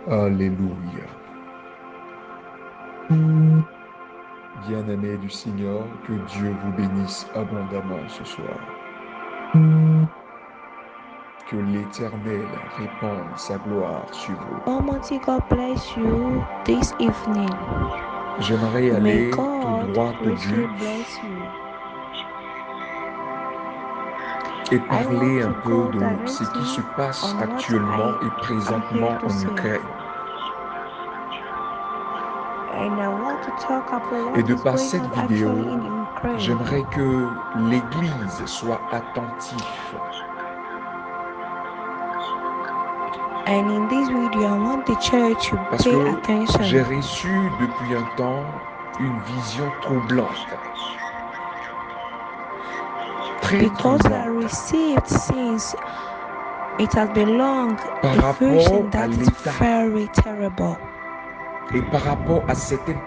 Alléluia. Bien-aimés du Seigneur, que Dieu vous bénisse abondamment ce soir. Que l'Éternel répande sa gloire sur vous. Almighty God bless you this evening. J'aimerais May aller tout God droit au richly but bless you. et I parler want un to peu go de ce qui directly se passe on what actuellement et I am présentement here to en say. Ukraine And I want to talk about et what de is par going cette on vidéo, actually in Ukraine. j'aimerais que l'Église soit attentive. And in this video, I want the church to Parce pay que attention. j'ai reçu depuis un temps une vision troublante. Très Because I troublante. received since it has been long Par a rapport vision à that is l'État very terrible, et par rapport à certaines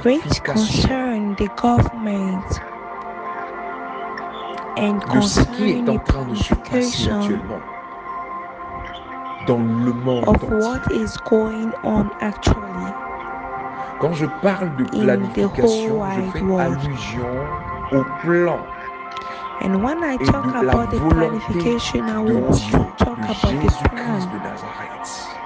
which planifications concern the government and de ce qui est concerning en the train de se passer planification actuellement dans le monde of entier. what is going on actually Quand je parle de in the whole planification, je wide fais world. allusion au plan And when I et talk de la about the volonté planification, I de want Dieu, to talk de about the Jésus-Christ plan de Nazareth.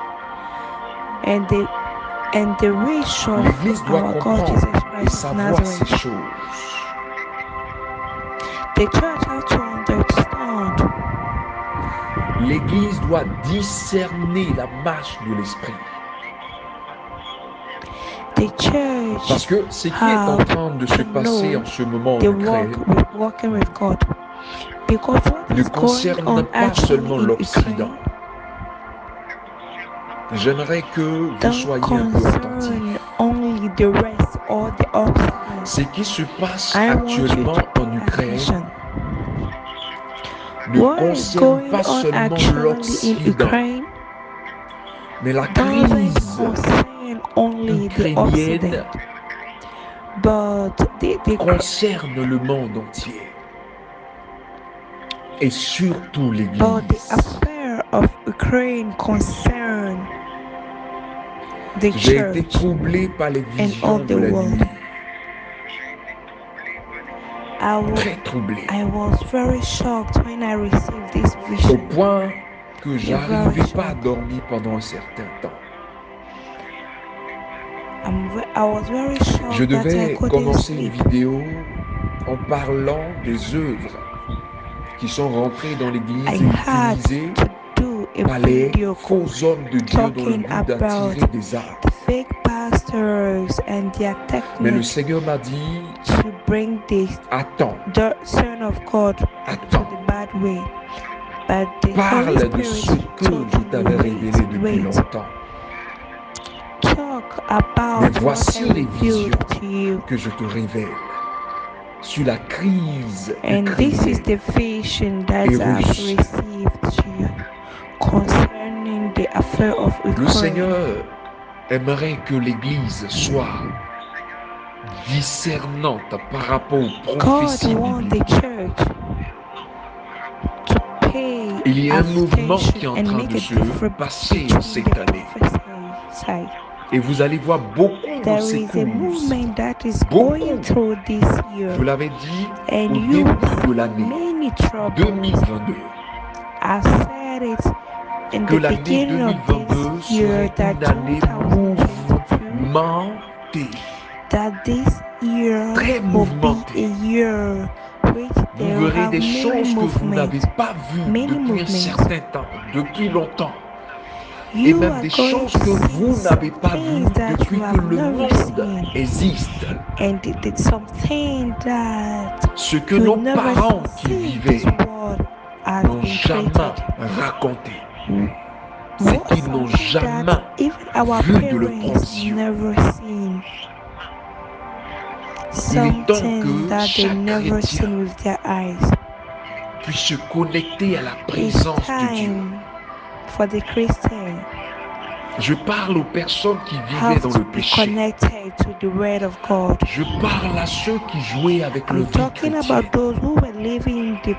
and the wish of L'Église doit our God comprendre Jesus et Christ of savoir ces Nazareth. choses. The church has to understand. L'Église doit discerner la marche de l'Esprit. The church Parce que ce qui est en train de se passer en ce moment en Ukraine walking with God. Because what ne is going concerne on pas seulement actually in l'Occident. Ukraine J'aimerais que vous don't soyez un peu attentifs. concern only the rest or the Occident. Ce qui se passe I want you actuellement to en pay Ukraine attention. ne What is concerne going pas on seulement actually in l'Occident, Ukraine mais la doesn't crise concern only the ukrainienne Occident, but the concerne le monde entier et surtout but the l'Église. affair of Ukraine concern the J'ai été church troublé par les and visions all de the la world. nuit. I Très troublé. was very shocked when I received this Au vision. point que very j'arrivais pas à shocked. dormir pendant un certain temps. I was very shocked Je that I devais couldn't commencer une sleep. vidéo en parlant des œuvres qui sont rentrées dans l'Église I et had utilisées to do a par les video faux hommes de Dieu dans le talking but about d'attirer des âmes. the fake pastors and their Mais le technique Seigneur m'a dit, to bring the attends, Son of God to attends, the bad way. But the parle Holy de ce Spirit que told je me, t'avais révélé depuis wait. longtemps. Talk Mais about what I voici les visions revealed to you. que je te révèle sur la crise And this is ukrainienne the vision that et I've russe. received to you concerning the affair of Le Ukraine. Seigneur aimerait que l'Église soit discernante par rapport aux God prophéties wants the bibliques. church to pay Il y a un mouvement qui est attention en and train make de a se difference passer between cette the année. prophecy side. Et vous allez voir beaucoup de There ces is a causes. movement that is Beaucoup. going through this year, Je l'avais dit and au you début de l'année many troubles. 2022 I said it in que the l'année beginning of 2022 this year serait that une année 2022 mouvementée. that this year Très will be mouvementée. a year which Vous there will verrez have des many choses que vous n'avez movements. pas vues Many depuis un movements. certain temps, depuis longtemps. Et You même are des going choses to que vous see n'avez some pas vues things that depuis you que have le never monde seen, existe. and it's something that Ce que you nos never parents qui seen vivaient this world has n'ont been jamais created. raconté. C'est qu'ils n'ont Something jamais that even our vu de leurs parents propres yeux. never seen. Il est temps Something que that they chaque never chrétien seen with their eyes. puisse se connecter à la It's présence de Dieu. time for the Christian Je parle aux personnes qui vivaient have dans to le be péché. connected to the word of God. Je parle à ceux qui jouaient avec leur I'm vie talking chrétienne. about those who were living in the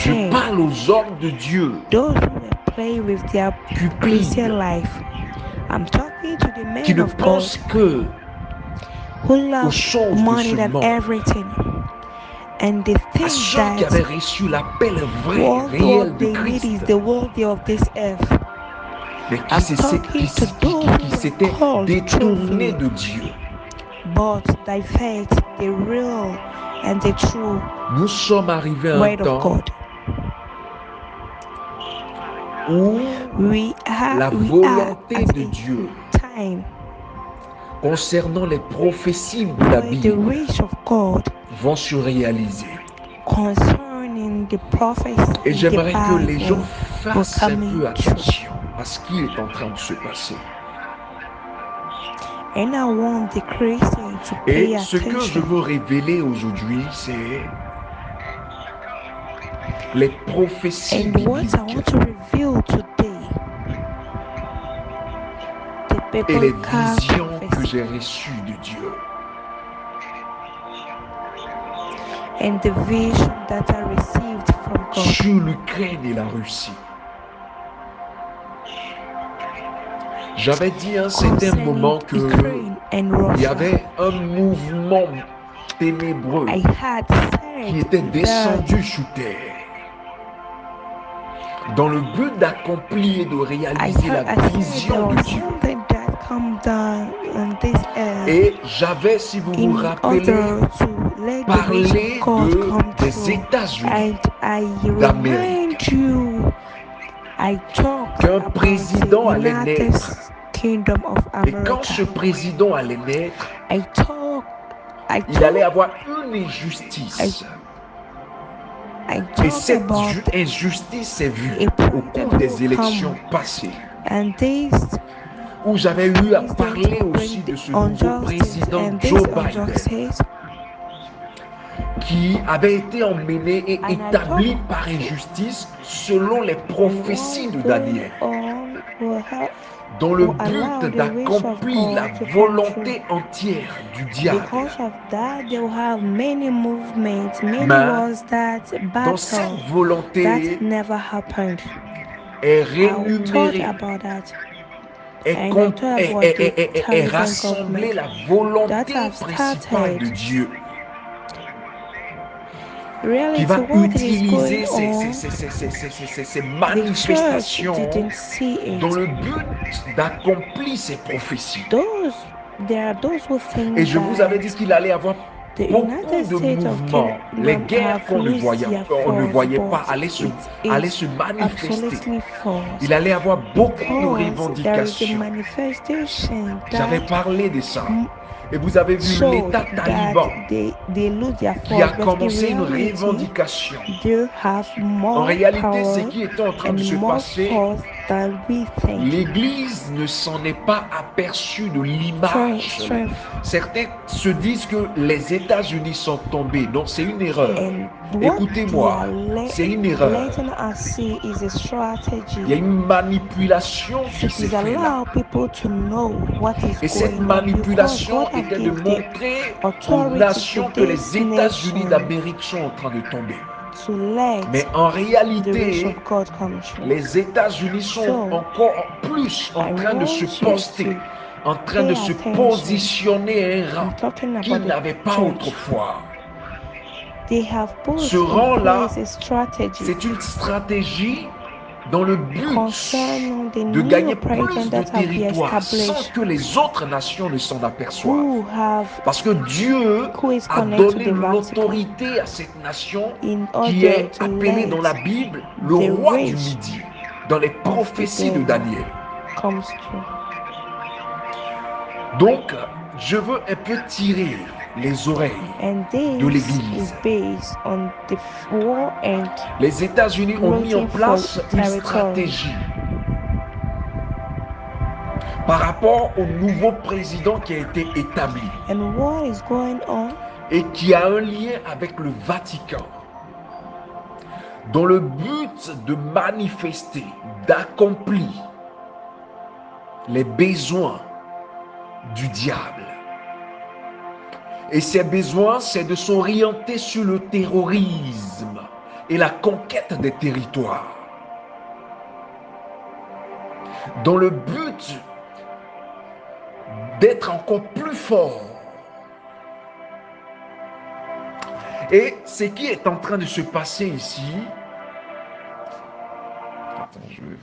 Je sin, parle aux hommes de Dieu those who were play with their cupides, Christian life. I'm talking to the qui men ne of God pensent que who aux love choses de money ce than monde, everything, and they à think ceux qui that avaient reçu l'appel vrai, what réel de they need is Christ, the worthy of this earth. mais I'm talking to those who qui were s'étaient called détournés truthfully, de Dieu. but divert the real and the true Nous sommes arrivés à un word of temps God. où We la are volonté at de a Dieu time concernant les prophéties de la where the Bible wish of God vont se réaliser. concerning the prophecy Et in the j'aimerais que les gens Bible will fassent un come peu true. attention à ce qui est en train de se passer. And I want the Christian to Et pay ce que je attention. veux révéler aujourd'hui, c'est les prophéties And what I bibliques want to reveal today, the et les biblical visions que prophecy j'ai reçues de Dieu. and the vision that I received from God Sur l'Ukraine et la Russie. J'avais dit à un certain moment concerning que Ukraine and il y Russia. avait un mouvement ténébreux I had qui said était that descendu sous terre dans le but d'accomplir et de réaliser la I said vision there de was Dieu. something that come down on this earth Et j'avais, si vous vous in rappelez, order to let the wish parlé of God come des true. États-Unis And I d'Amérique. remind you, I talked Qu'un about président the allait United naître. Kingdom of Et quand ce America. président allait naître, il allait avoir une injustice. Et cette injustice s'est vue au cours des élections passées, où j'avais eu à parler aussi de ce nouveau président Joe Biden, qui avait été emmené et établi par injustice selon les prophéties de Daniel, dans le but d'accomplir la volonté entière du diable. Mais dans cette volonté est rémunérée, est rassemblée la volonté principale de Dieu, qui va utiliser ces manifestations dans le but d'accomplir ses prophéties. Et je vous avais dit qu'il allait avoir beaucoup de mouvements. Les guerres qu'on ne voyait pas allaient se manifester. Il allait avoir beaucoup de revendications. J'avais parlé de ça. Et vous avez vu l'État taliban qui a commencé une revendication. En réalité, ce qui était en train de se passer, l'Église ne s'en est pas aperçue de l'image. Certains se disent que les États-Unis sont tombés. Non, c'est une erreur. Écoutez-moi, c'est une erreur. Il y a une manipulation qui s'est faite là. Et cette manipulation était de montrer aux nations que les États-Unis d'Amérique sont en train de tomber. Mais en réalité, les États-Unis sont encore plus en train de se poster, en train de se positionner à un rang qu'ils n'avaient pas autrefois. Ce rang-là, c'est une stratégie dans le but de gagner plus de territoire sans que les autres nations ne s'en aperçoivent. Parce que Dieu a donné l'autorité à cette nation qui est appelée dans la Bible le roi du Midi, dans les prophéties de Daniel. Donc, je veux un peu tirer les oreilles de l'Église. Les États-Unis ont mis en place une stratégie par rapport au nouveau président qui a été établi et qui a un lien avec le Vatican, dans le but de manifester, d'accomplir les besoins du diable. Et ces besoins, c'est de s'orienter sur le terrorisme et la conquête des territoires. dans le but d'être encore plus fort. Et ce qui est en train de se passer ici, attends, je vais